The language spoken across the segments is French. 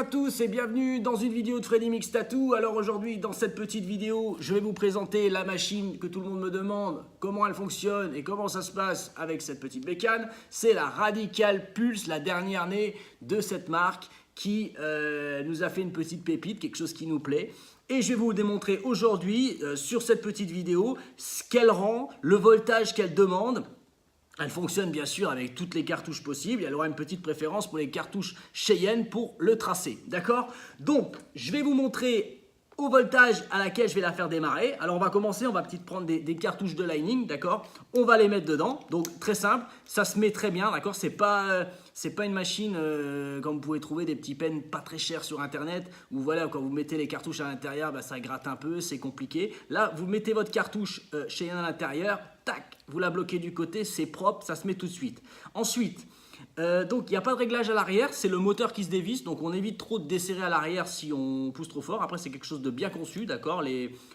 à tous et bienvenue dans une vidéo de Freddy Mix Tattoo. Alors aujourd'hui, dans cette petite vidéo, je vais vous présenter la machine que tout le monde me demande, comment elle fonctionne et comment ça se passe avec cette petite bécane. C'est la Radical Pulse, la dernière née de cette marque qui nous a fait une petite pépite, quelque chose qui nous plaît. Et je vais vous démontrer aujourd'hui, sur cette petite vidéo, ce qu'elle rend, le voltage qu'elle demande. Elle fonctionne bien sûr avec toutes les cartouches possibles. Elle aura une petite préférence pour les cartouches Cheyenne pour le tracé. D'accord? Donc, je vais vous montrer au voltage à laquelle je vais la faire démarrer. Alors, on va commencer. On va peut-être prendre des cartouches de Lightning. D'accord? On va les mettre dedans. Donc, très simple. Ça se met très bien. D'accord? C'est pas une machine comme vous pouvez trouver des petits pens pas très chers sur Internet. Où voilà, quand vous mettez les cartouches à l'intérieur, bah, ça gratte un peu. C'est compliqué. Là, vous mettez votre cartouche Cheyenne à l'intérieur. Tac, vous la bloquez du côté, c'est propre, ça se met tout de suite. Ensuite, donc il n'y a pas de réglage à l'arrière, c'est le moteur qui se dévisse, donc on évite trop de desserrer à l'arrière si on pousse trop fort. Après, c'est quelque chose de bien conçu, d'accord,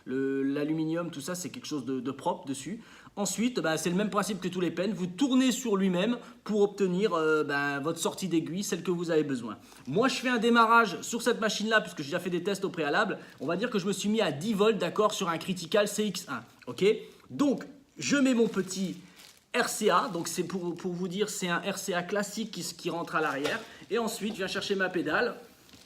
l'aluminium, tout ça, c'est quelque chose de propre dessus. Ensuite, bah, c'est le même principe que tous les pens, vous tournez sur lui-même pour obtenir votre sortie d'aiguille, celle que vous avez besoin. Moi, je fais un démarrage sur cette machine-là, puisque j'ai déjà fait des tests au préalable. On va dire que je me suis mis à 10 volts, d'accord, sur un Critical CX1, ok. Donc, je mets mon petit RCA, donc c'est pour vous dire, c'est un RCA classique qui rentre à l'arrière. Et ensuite, je viens chercher ma pédale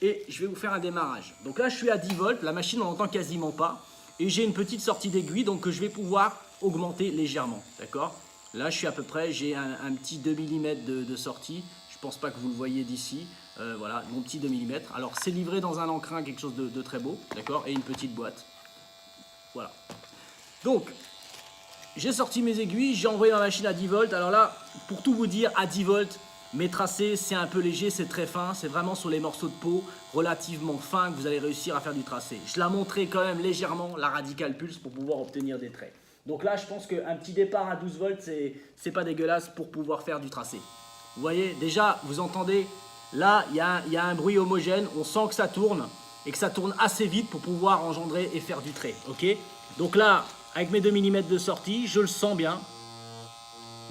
et je vais vous faire un démarrage. Donc là, je suis à 10 volts, la machine, on n'entend quasiment pas. Et j'ai une petite sortie d'aiguille, donc que je vais pouvoir augmenter légèrement, d'accord? Là, je suis à peu près, j'ai un petit 2 mm de sortie. Je ne pense pas que vous le voyez d'ici. Voilà, mon petit 2 mm. Alors, c'est livré dans un encrin, quelque chose de très beau, d'accord? Et une petite boîte. Voilà. Donc, j'ai sorti mes aiguilles, j'ai envoyé ma machine à 10 volts. Alors là, pour tout vous dire, à 10 volts, mes tracés, c'est un peu léger, c'est très fin. C'est vraiment sur les morceaux de peau relativement fins que vous allez réussir à faire du tracé. Je la montrais quand même légèrement, la Radical Pulse, pour pouvoir obtenir des traits. Donc là, je pense qu'un petit départ à 12 volts, c'est pas dégueulasse pour pouvoir faire du tracé. Vous voyez, déjà, vous entendez, là, il y a un bruit homogène. On sent que ça tourne et que ça tourne assez vite pour pouvoir engendrer et faire du trait. Ok? Donc là, avec mes 2 mm de sortie, je le sens bien.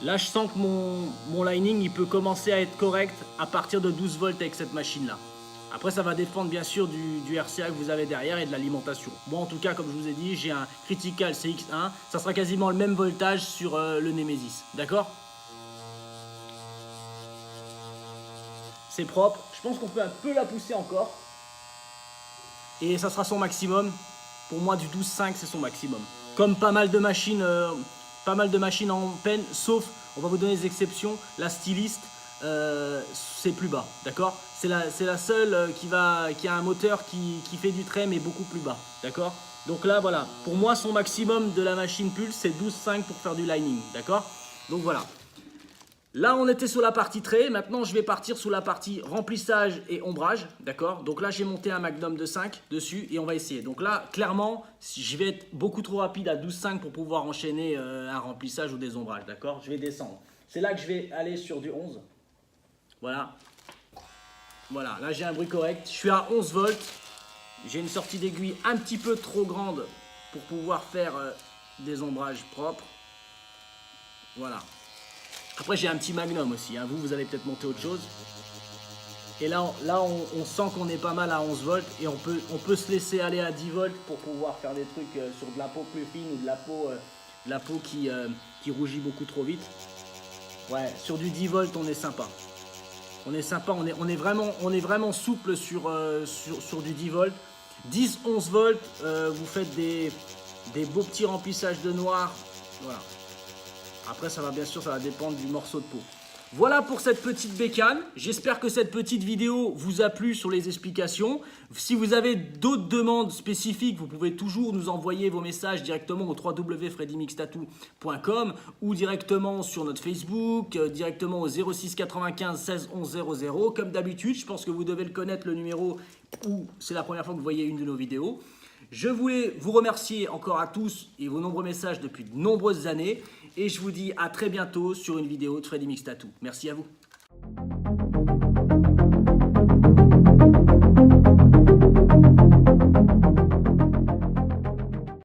Là, je sens que mon Lightning, il peut commencer à être correct à partir de 12 volts avec cette machine-là. Après, ça va dépendre bien sûr du RCA que vous avez derrière et de l'alimentation. Moi, en tout cas, comme je vous ai dit, j'ai un Critical CX1. Ça sera quasiment le même voltage sur le Nemesis. D'accord? C'est propre. Je pense qu'on peut un peu la pousser encore. Et ça sera son maximum. Pour moi, du 12,5, c'est son maximum. Comme pas mal de machines en pen, sauf, on va vous donner des exceptions, la Stylist, c'est plus bas, d'accord? C'est la seule qui a un moteur qui fait du trait, mais beaucoup plus bas, d'accord? Donc là, voilà, pour moi, son maximum de la machine Pulse, c'est 12,5 pour faire du Lightning, d'accord? Donc voilà. Là, on était sur la partie trait. Maintenant, je vais partir sur la partie remplissage et ombrage. D'accord? Donc là, j'ai monté un Magnum de 5 dessus et on va essayer. Donc là, clairement, je vais être beaucoup trop rapide à 12,5 pour pouvoir enchaîner un remplissage ou des ombrages. D'accord? Je vais descendre. C'est là que je vais aller sur du 11. Voilà. Voilà, là, j'ai un bruit correct. Je suis à 11 volts. J'ai une sortie d'aiguille un petit peu trop grande pour pouvoir faire des ombrages propres. Voilà. Après, j'ai un petit Magnum aussi. Hein. Vous allez peut-être monter autre chose. Et là, on sent qu'on est pas mal à 11 volts. Et on peut se laisser aller à 10 volts pour pouvoir faire des trucs sur de la peau plus fine ou de la peau qui rougit beaucoup trop vite. Ouais, sur du 10 volts, on est sympa. On est sympa, on est vraiment souple sur du 10 volts. 10-11 volts, vous faites des beaux petits remplissages de noir. Voilà. Après, ça va dépendre du morceau de peau. Voilà pour cette petite bécane. J'espère que cette petite vidéo vous a plu sur les explications. Si vous avez d'autres demandes spécifiques, vous pouvez toujours nous envoyer vos messages directement au www.freddymixtattoo.com ou directement sur notre Facebook, directement au 06 95 16 11 00. Comme d'habitude, je pense que vous devez le connaître, le numéro, ou c'est la première fois que vous voyez une de nos vidéos. Je voulais vous remercier encore à tous et vos nombreux messages depuis de nombreuses années. Et je vous dis à très bientôt sur une vidéo de Freddy Mix Tattoo. Merci à vous.